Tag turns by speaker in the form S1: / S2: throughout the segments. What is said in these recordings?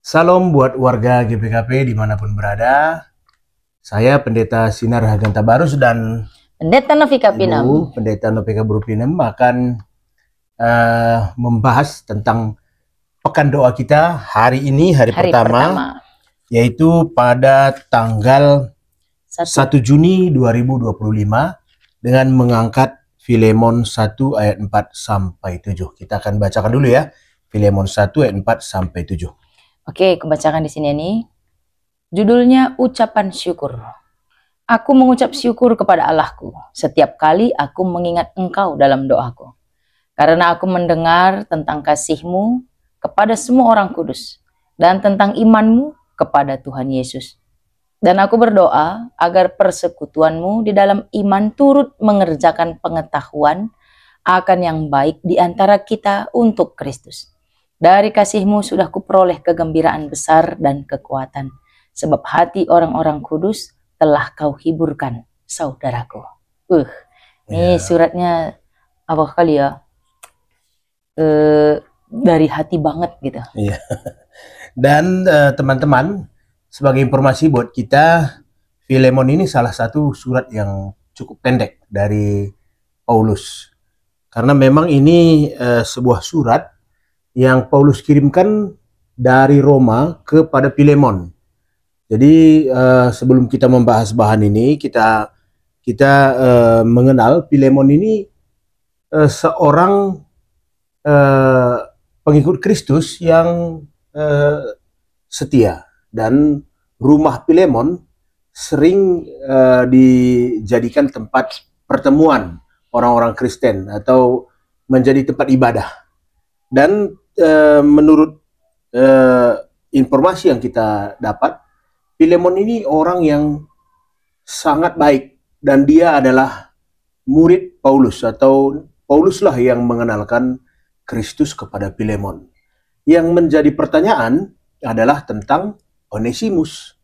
S1: Salam buat warga GPKP dimanapun berada. Saya Pendeta Sinar Haganta Barus dan
S2: Pendeta Novika Pinam.
S1: Ibu Pendeta Novika Brupinem akan membahas tentang pekan doa kita hari ini, hari pertama, yaitu pada tanggal 1 Juni 2025 dengan mengangkat Filemon 1 ayat 4 sampai 7. Kita akan bacakan dulu ya, Filemon 1 ayat 4 sampai 7.
S2: Oke, kebacakan di sini nih. Judulnya ucapan syukur. Aku mengucap syukur kepada Allahku setiap kali aku mengingat Engkau dalam doaku. Karena aku mendengar tentang kasih-Mu kepada semua orang kudus dan tentang iman-Mu kepada Tuhan Yesus. Dan aku berdoa agar persekutuan-Mu di dalam iman turut mengerjakan pengetahuan akan yang baik di antara kita untuk Kristus. Dari kasih-Mu sudah kuperoleh kegembiraan besar dan kekuatan, sebab hati orang-orang kudus telah Kau hiburkan, saudaraku. Ini suratnya apa kali ya? Dari hati banget gitu.
S1: Iya. Dan teman-teman, sebagai informasi buat kita, Filemon ini salah satu surat yang cukup pendek dari Paulus. Karena memang ini sebuah surat yang Paulus kirimkan dari Roma kepada Filemon. Jadi sebelum kita membahas bahan ini, kita mengenal Filemon ini seorang pengikut Kristus yang setia, dan rumah Filemon sering dijadikan tempat pertemuan orang-orang Kristen atau menjadi tempat ibadah. Dan menurut informasi yang kita dapat, Filemon ini orang yang sangat baik dan dia adalah murid Paulus, atau Pauluslah yang mengenalkan Kristus kepada Filemon. Yang menjadi pertanyaan adalah tentang Onesimus.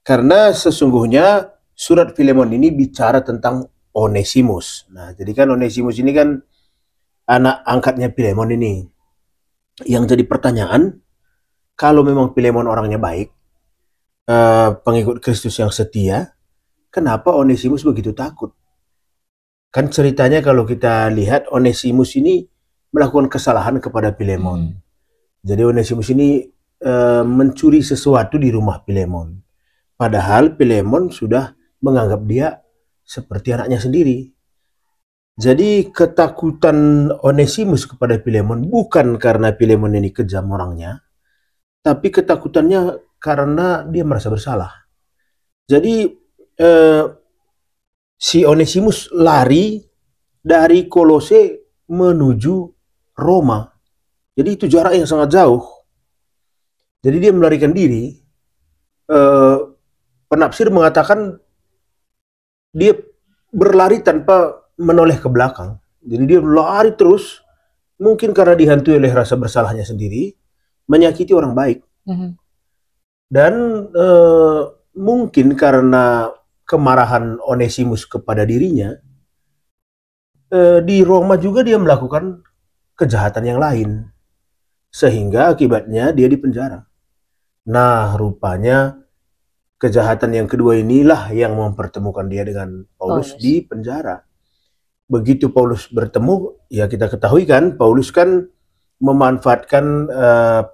S1: Karena sesungguhnya surat Filemon ini bicara tentang Onesimus. Nah, jadi kan Onesimus ini kan anak angkatnya Filemon ini. Yang jadi pertanyaan, kalau memang Filemon orangnya baik, pengikut Kristus yang setia, kenapa Onesimus begitu takut? Kan ceritanya kalau kita lihat, Onesimus ini melakukan kesalahan kepada Filemon. Jadi Onesimus ini mencuri sesuatu di rumah Filemon. Padahal Filemon sudah menganggap dia seperti anaknya sendiri. Jadi ketakutan Onesimus kepada Filemon bukan karena Filemon ini kejam orangnya, tapi ketakutannya karena dia merasa bersalah. Jadi si Onesimus lari dari Kolose menuju Roma. Jadi itu jarak yang sangat jauh. Jadi dia melarikan diri. Penafsir mengatakan dia berlari tanpa menoleh ke belakang. Jadi dia lari terus, mungkin karena dihantui oleh rasa bersalahnya sendiri, menyakiti orang baik. Dan mungkin karena kemarahan Onesimus kepada dirinya, di Roma juga dia melakukan kejahatan yang lain, sehingga akibatnya dia dipenjara. Nah, rupanya kejahatan yang kedua inilah yang mempertemukan dia dengan Paulus di penjara. Begitu Paulus bertemu, ya kita ketahui kan, Paulus kan memanfaatkan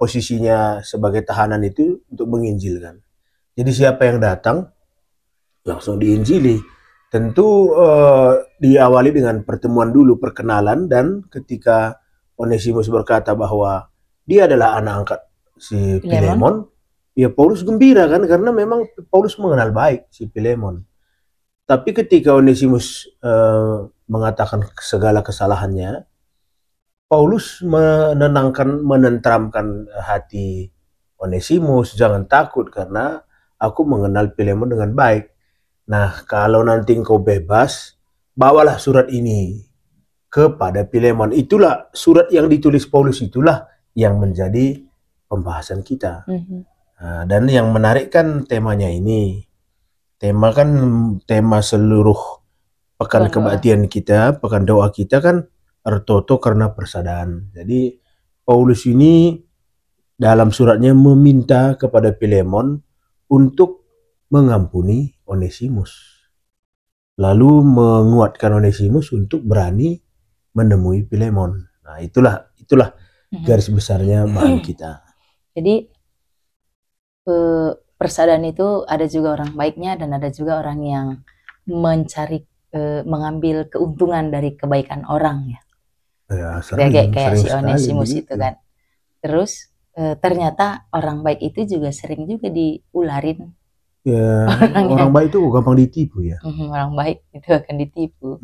S1: posisinya sebagai tahanan itu untuk menginjilkan. Jadi siapa yang datang, langsung diinjili. Tentu diawali dengan pertemuan dulu, perkenalan, dan ketika Onesimus berkata bahwa dia adalah anak angkat si Filemon, ya Paulus gembira kan, karena memang Paulus mengenal baik si Filemon. Tapi ketika Onesimus mengatakan segala kesalahannya, Paulus menenteramkan hati Onesimus, jangan takut karena aku mengenal Filemon dengan baik. Nah, kalau nanti engkau bebas, bawalah surat ini kepada Filemon. Itulah surat yang ditulis Paulus, itulah yang menjadi pembahasan kita. Nah, dan yang menarik kan temanya ini. Tema seluruh pekan kebaktian kita, pekan doa kita kan Artoto karena persadaan. Jadi Paulus ini dalam suratnya meminta kepada Filemon untuk mengampuni Onesimus. Lalu menguatkan Onesimus untuk berani menemui Filemon. Nah, itulah garis besarnya bahan kita.
S2: Jadi persaudaraan itu ada juga orang baiknya dan ada juga orang yang mencari mengambil keuntungan dari kebaikan orang ya. Kayak si Onesimus itu kan. Terus ternyata orang baik itu juga sering juga diularin.
S1: Ya, orang baik itu gampang ditipu ya.
S2: Orang baik itu akan ditipu.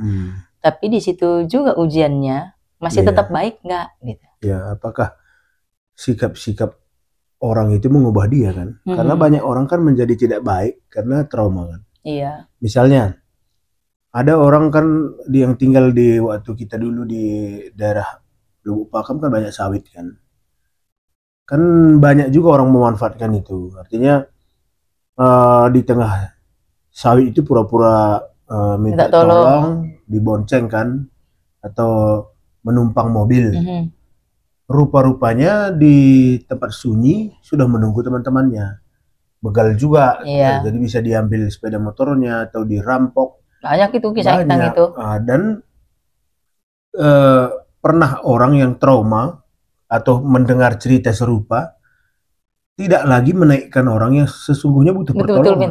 S2: Tapi di situ juga ujiannya masih tetap baik nggak gitu.
S1: Ya, apakah sikap-sikap orang itu mengubah dia kan? Karena banyak orang kan menjadi tidak baik karena trauma kan.
S2: Iya.
S1: Misalnya ada orang kan yang tinggal di waktu kita dulu di daerah Lubuk Pakam kan banyak sawit kan. Kan banyak juga orang memanfaatkan itu. Artinya di tengah sawit itu pura-pura minta tolong, dibonceng kan, atau menumpang mobil. Rupa-rupanya di tempat sunyi sudah menunggu teman-temannya. Begal juga, jadi bisa diambil sepeda motornya atau dirampok.
S2: Banyak itu kisah tentang itu.
S1: Dan pernah orang yang trauma atau mendengar cerita serupa tidak lagi menaikkan orang yang sesungguhnya butuh pertolongan.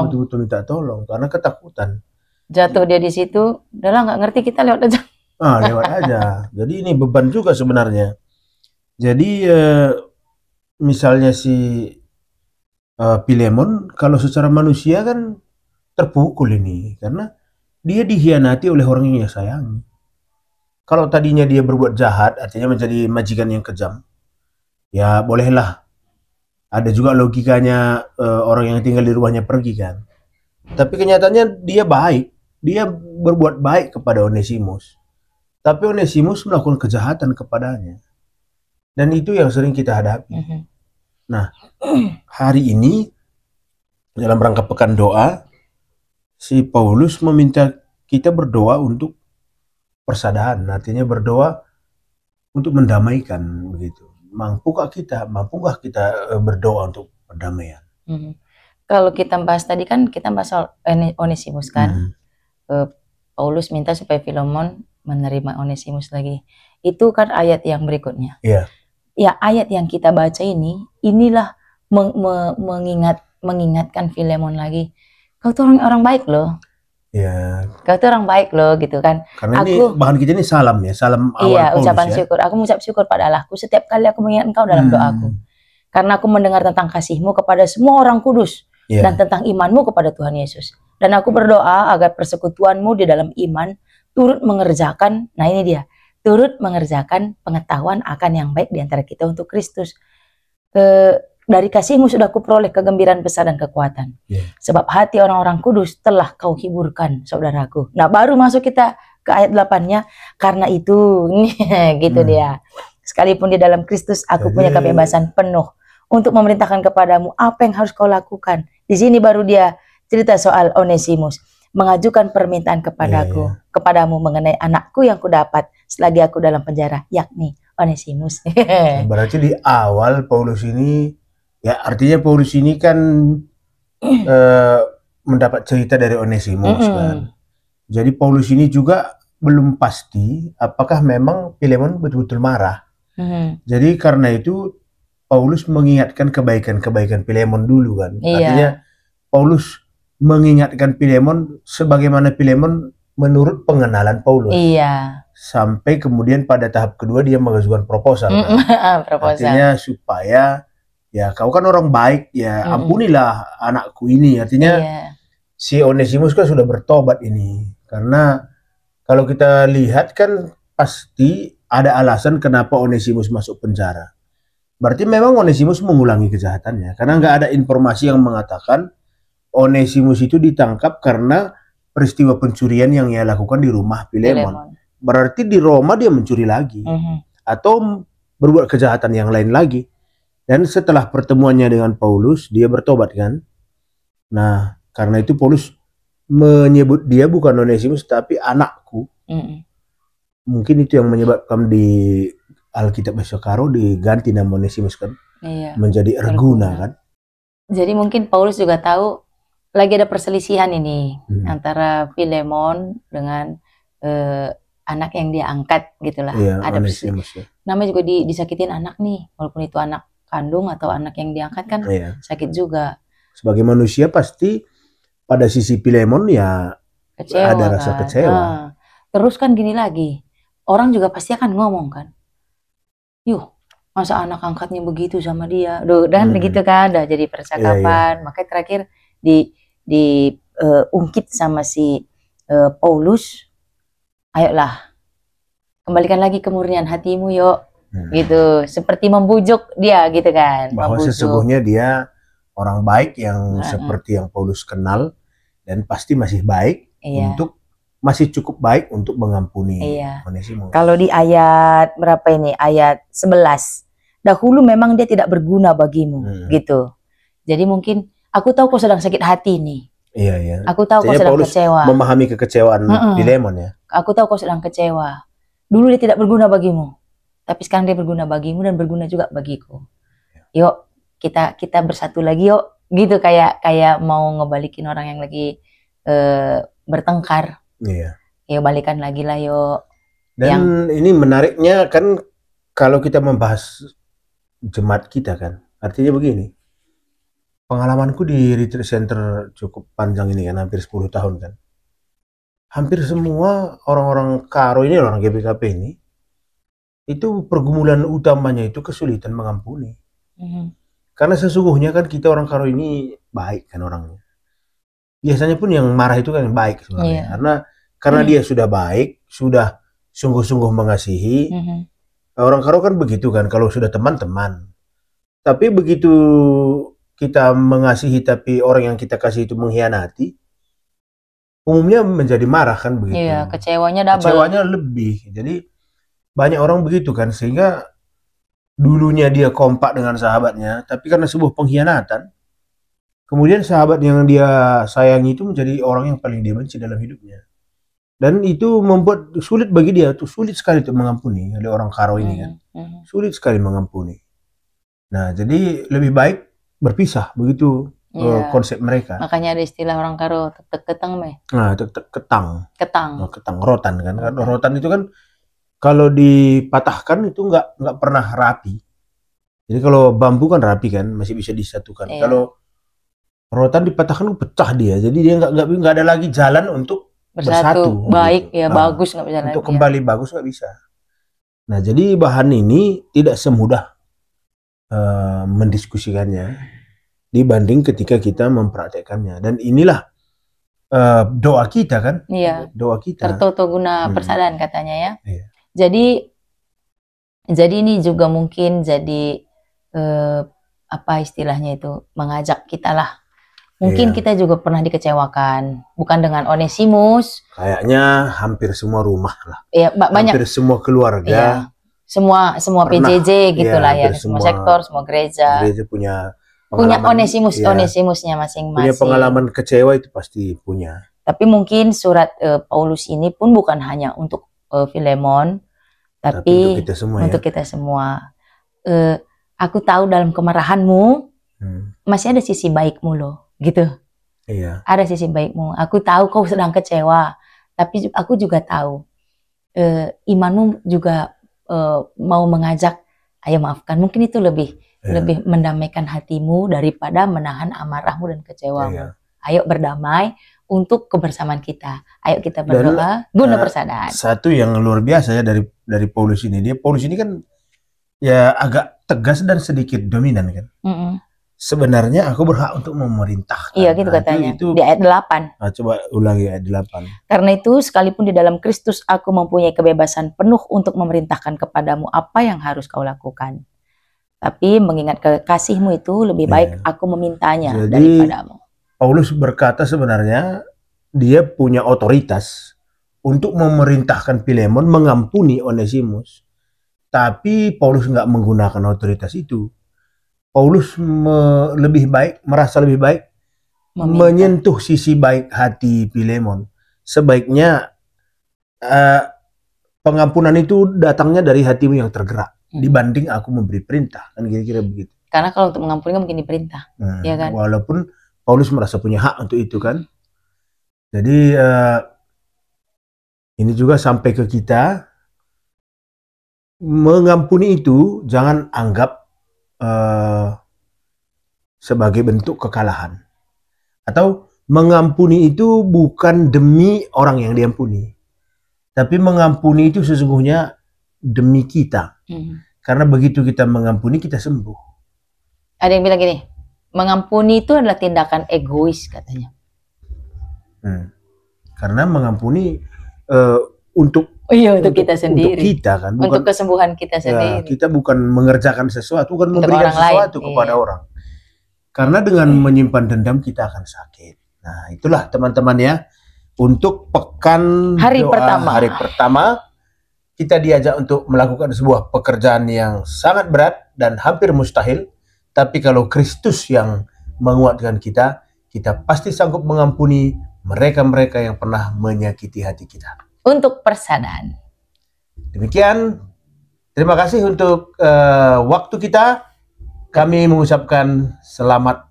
S1: Betul-betul minta tolong karena ketakutan.
S2: Jatuh dia di situ, udah lah nggak ngerti, kita lewat aja.
S1: Lewat aja. Jadi ini beban juga sebenarnya. Jadi misalnya si Filemon kalau secara manusia kan terpukul ini karena dia dihianati oleh orang yang dia sayangi. Kalau tadinya dia berbuat jahat, artinya menjadi majikan yang kejam, ya bolehlah. Ada juga logikanya orang yang tinggal di rumahnya pergi kan. Tapi kenyataannya dia baik. Dia berbuat baik kepada Onesimus. Tapi Onesimus melakukan kejahatan kepadanya. Dan itu yang sering kita hadapi. Nah, hari ini dalam rangka pekan doa, si Paulus meminta kita berdoa untuk persaudaraan. Artinya berdoa untuk mendamaikan begitu. Mampukah kita berdoa untuk perdamaian?
S2: Kalau kita bahas tadi kan kita bahas soal Onesimus kan. Paulus minta supaya Filemon menerima Onesimus lagi. Itu kan ayat yang berikutnya. Ya, ayat yang kita baca inilah mengingatkan Filemon lagi. Kau tuh orang baik loh.
S1: Ya.
S2: Kau tuh orang baik loh gitu kan.
S1: Karena ini bahan kita ini salam ya, salam awal.
S2: Iya, ucapan syukur. Aku mengucap syukur pada Allahku setiap kali aku mengingat Engkau dalam doaku. Karena aku mendengar tentang kasih-Mu kepada semua orang kudus dan tentang iman-Mu kepada Tuhan Yesus. Dan aku berdoa agar persekutuan-Mu di dalam iman turut mengerjakan, nah ini dia, turut mengerjakan pengetahuan akan yang baik di antara kita untuk Kristus. Dari kasih-Mu sudah kuperoleh kegembiraan besar dan kekuatan. Sebab hati orang-orang kudus telah Kau hiburkan, saudaraku. Nah, baru masuk kita ke ayat 8-nya. Karena itu, gitu dia. Sekalipun di dalam Kristus, aku punya kebebasan penuh untuk memerintahkan kepadamu apa yang harus kau lakukan. Di sini baru dia cerita soal Onesimus. Mengajukan permintaan kepadamu mengenai anakku yang kudapat selagi aku dalam penjara, yakni Onesimus.
S1: Berarti di awal Paulus ini, ya artinya Paulus ini kan mendapat cerita dari Onesimus kan. Jadi Paulus ini juga belum pasti apakah memang Filemon betul-betul marah. Jadi karena itu Paulus mengingatkan kebaikan-kebaikan Filemon dulu kan. Artinya Paulus mengingatkan Filemon sebagaimana Filemon menurut pengenalan Paulus. Sampai kemudian pada tahap kedua dia mengajukan proposal. Artinya supaya ya kau kan orang baik ya, ampunilah anakku ini. Artinya si Onesimus kan sudah bertobat ini. Karena kalau kita lihat kan pasti ada alasan kenapa Onesimus masuk penjara. Berarti memang Onesimus mengulangi kejahatannya. Karena nggak ada informasi yang mengatakan Onesimus itu ditangkap karena peristiwa pencurian yang ia lakukan di rumah Filemon. Berarti di Roma dia mencuri lagi. Atau berbuat kejahatan yang lain lagi. Dan setelah pertemuannya dengan Paulus, dia bertobat kan. Nah, karena itu Paulus menyebut dia bukan Onesimus tapi anakku. Mungkin itu yang menyebabkan di Alkitab Besokaro diganti nama Onesimus kan.
S2: Iya,
S1: menjadi erguna
S2: berguna.
S1: kan.
S2: Jadi mungkin Paulus juga tahu lagi ada perselisihan ini
S1: Hmm.
S2: antara Filemon dengan anak yang dia angkat gitulah.
S1: Iya,
S2: Ada perselisihan.
S1: Onesimus ya.
S2: Namanya juga disakitin anak nih, walaupun itu anak kandung atau anak yang diangkat kan
S1: Iya.
S2: sakit juga.
S1: Sebagai manusia pasti pada sisi Filemon ya
S2: Kecewa
S1: ada rasa
S2: kan.
S1: kecewa.
S2: Terus kan gini lagi, orang juga pasti akan ngomong kan, yuh masa anak angkatnya begitu sama dia, dan begitu kan, udah jadi percakapan. Makanya terakhir diungkit sama si Paulus, ayolah kembalikan lagi kemurnian hatimu yuk, gitu, seperti membujuk dia gitu kan,
S1: Bahwa
S2: membujuk.
S1: sesungguhnya dia orang baik yang seperti yang Paulus kenal, dan pasti masih baik untuk masih cukup baik untuk mengampuni Onesimus.
S2: Kalau di ayat berapa ini? Ayat 11. Dahulu memang dia tidak berguna bagimu, gitu. Jadi mungkin aku tahu kau sedang sakit hati nih.
S1: Iya, iya.
S2: Aku tahu kau sedang kecewa.
S1: Memahami kekecewaan Filemon ya.
S2: Aku tahu kau sedang kecewa. Dulu dia tidak berguna bagimu, tapi sekarang dia berguna bagimu dan berguna juga bagiku. Yuk, kita bersatu lagi yuk. Gitu, kayak mau ngebalikin orang yang lagi bertengkar.
S1: Iya.
S2: Yuk balikan lagi lah yuk.
S1: Dan ini menariknya kan kalau kita membahas jemaat kita kan, artinya begini. Pengalamanku di retreat center cukup panjang ini kan, hampir 10 tahun kan. Hampir semua orang-orang Karo ini, orang GBKP ini, itu pergumulan utamanya itu kesulitan mengampuni. Karena sesungguhnya kan kita orang Karo ini baik kan orangnya. Biasanya pun yang marah itu kan yang baik sebenarnya. Karena dia sudah baik, sudah sungguh-sungguh mengasihi. Orang Karo kan begitu kan, kalau sudah teman-teman. Tapi begitu kita mengasihi tapi orang yang kita kasih itu mengkhianati, umumnya menjadi marah kan begitu.
S2: Iya, kecewanya double.
S1: Kecewanya lebih. Jadi banyak orang begitu kan, sehingga dulunya dia kompak dengan sahabatnya, tapi karena sebuah pengkhianatan, kemudian sahabat yang dia sayangi itu menjadi orang yang paling dia benci dalam hidupnya. Dan itu membuat sulit bagi dia, tuh sulit sekali untuk mengampuni. Oleh orang Karo ini kan, sulit sekali mengampuni. Nah, jadi lebih baik berpisah, begitu konsep mereka.
S2: Makanya ada istilah orang Karo, tek ketang meh.
S1: Nah, ketang.
S2: Ketang.
S1: Ketang, rotan kan. Rotan itu kan kalau dipatahkan itu nggak pernah rapi. Jadi kalau bambu kan rapi kan, masih bisa disatukan. Kalau rotan dipatahkan pecah dia. Jadi dia nggak ada lagi jalan untuk bersatu.
S2: Baik gitu. Bagus nggak bisa lagi.
S1: Untuk kembali bagus nggak bisa. Nah, jadi bahan ini tidak semudah mendiskusikannya dibanding ketika kita mempraktekannya. Dan inilah doa kita kan.
S2: Iya.
S1: Doa kita.
S2: Tertoto guna persadaan katanya ya.
S1: Iya.
S2: Jadi ini juga mungkin jadi apa istilahnya itu, mengajak kita lah. Mungkin kita juga pernah dikecewakan, bukan dengan Onesimus.
S1: Kayaknya hampir semua rumah lah.
S2: Iya, banyak.
S1: Hampir semua keluarga.
S2: Iya. Semua PJJ gitulah ya, semua sektor, semua gereja.
S1: Gereja punya
S2: Onesimusnya masing-masing.
S1: Punya pengalaman kecewa itu pasti punya.
S2: Tapi mungkin surat Paulus ini pun bukan hanya untuk Filemon, tapi untuk kita semua. Aku tahu dalam kemarahanmu masih ada sisi baikmu loh. Gitu.
S1: Iya.
S2: Ada sisi baikmu. Aku tahu kau sedang kecewa, tapi aku juga tahu imanmu juga mau mengajak, ayo maafkan. Mungkin itu lebih mendamaikan hatimu daripada menahan amarahmu dan kecewamu. Iya. Ayo berdamai untuk kebersamaan kita. Ayo kita berdoa guna persadaan.
S1: Satu yang luar biasa ya dari Paulus ini. Paulus ini kan ya agak tegas dan sedikit dominan kan. Sebenarnya aku berhak untuk memerintahkan.
S2: Iya, gitu katanya. Itu, di ayat 8.
S1: Coba ulangi ayat 8.
S2: Karena itu, sekalipun di dalam Kristus aku mempunyai kebebasan penuh untuk memerintahkan kepadamu apa yang harus kau lakukan. Tapi mengingat kekasihmu itu lebih baik aku memintanya daripadamu.
S1: Paulus berkata sebenarnya dia punya otoritas untuk memerintahkan Filemon mengampuni Onesimus. Tapi Paulus nggak menggunakan otoritas itu. Paulus merasa lebih baik menyentuh sisi baik hati Filemon. Sebaiknya pengampunan itu datangnya dari hatimu yang tergerak dibanding aku memberi perintah, kan kira-kira begitu.
S2: Karena kalau untuk mengampuni kan mungkin diperintah, ya kan?
S1: Walaupun Paulus merasa punya hak untuk itu kan. Jadi ini juga sampai ke kita, mengampuni itu jangan anggap sebagai bentuk kekalahan. Atau mengampuni itu bukan demi orang yang diampuni, tapi mengampuni itu sesungguhnya demi kita. Karena begitu kita mengampuni, kita sembuh.
S2: Ada yang bilang gini, mengampuni itu adalah tindakan egois katanya.
S1: Karena mengampuni untuk
S2: untuk kita sendiri,
S1: untuk kita kan, bukan,
S2: untuk kesembuhan kita sendiri.
S1: Kita bukan mengerjakan sesuatu, bukan
S2: untuk
S1: memberikan sesuatu
S2: lain.
S1: kepada orang. Karena dengan menyimpan dendam kita akan sakit. Nah, itulah teman-teman ya, untuk pekan
S2: hari
S1: pertama kita diajak untuk melakukan sebuah pekerjaan yang sangat berat dan hampir mustahil. Tapi kalau Kristus yang menguatkan kita, kita pasti sanggup mengampuni mereka-mereka yang pernah menyakiti hati kita.
S2: Untuk persaudaraan.
S1: Demikian, terima kasih untuk waktu kita. Kami mengucapkan selamat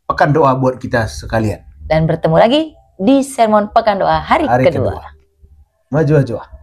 S1: pekan doa buat kita sekalian.
S2: Dan bertemu lagi di sermon pekan doa hari kedua.
S1: Maju.